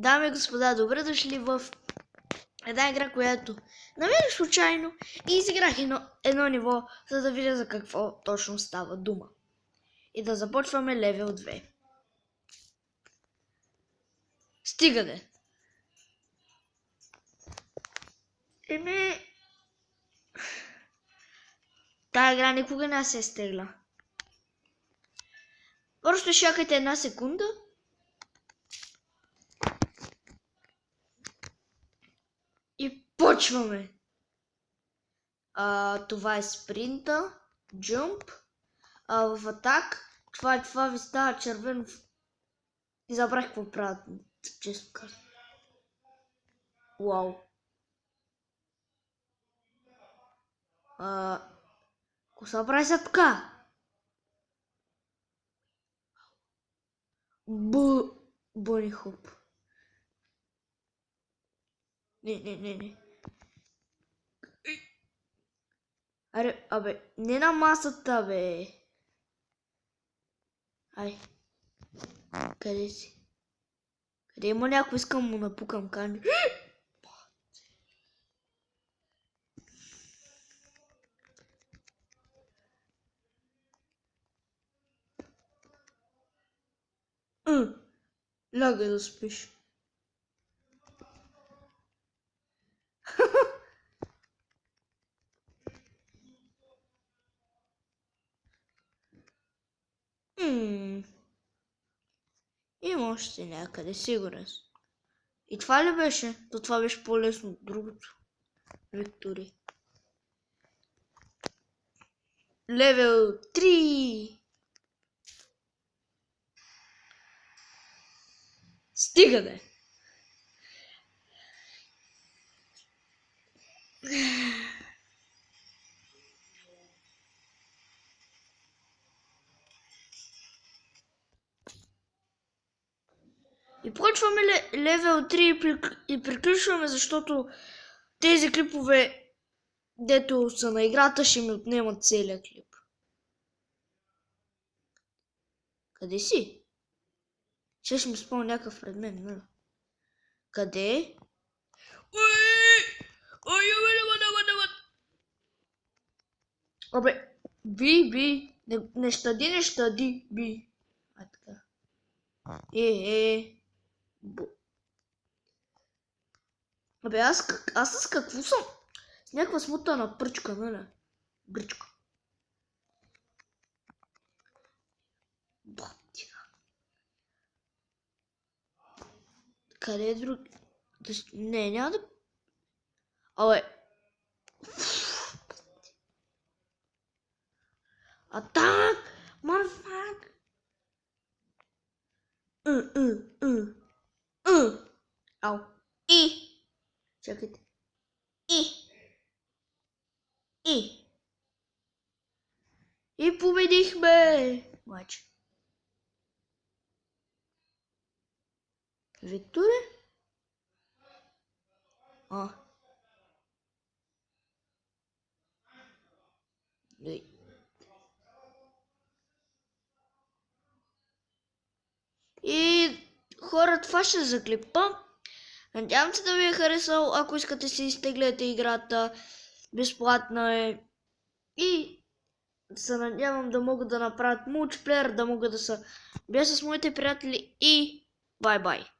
Дами и господа, добре дошли в една игра, която намерих случайно и изиграх едно ниво, за да видя за какво точно става дума. И да започваме левел 2. Стига де! Тая игра никога не се изтегля. Просто чакайте една секунда. И почваме! Това е спринта, джумп, в атак, това ви става червено и забрах какво правят, често казвам. Уау. Какво се прави за така? Бъни хоп. Не. Аре, абе, не на масата, бе. Ай. Къде си? Къде има някой, искам му напукам канди. Лягай да спиш. Има още някъде, сигурен съм. И това ли беше? То това беше по-лесно от другото. Виктори. Левел 3! Стига де! И почваме левел 3 и приключваме, защото тези клипове, дето са на играта, ще ми отнемат целият клип. Къде си? Ще ми спомня някакъв пред мен, нали? Къде? Абе, би. Не щади, би. Така. Абе, аз с какво съм? С някаква смутана пръчка, нали? Бричка. Къде е друг? Не, няма да... Абе. Атак! Мърфак! Ау. И! Чакайте. И победихме! Обаче. Викторе? И хора, това ще за клипа. Надявам се да ви е харесал. Ако искате си изтегляте играта, безплатна е. И се надявам да могат да направят мултиплеер, да могат да са бия с моите приятели и бай-бай.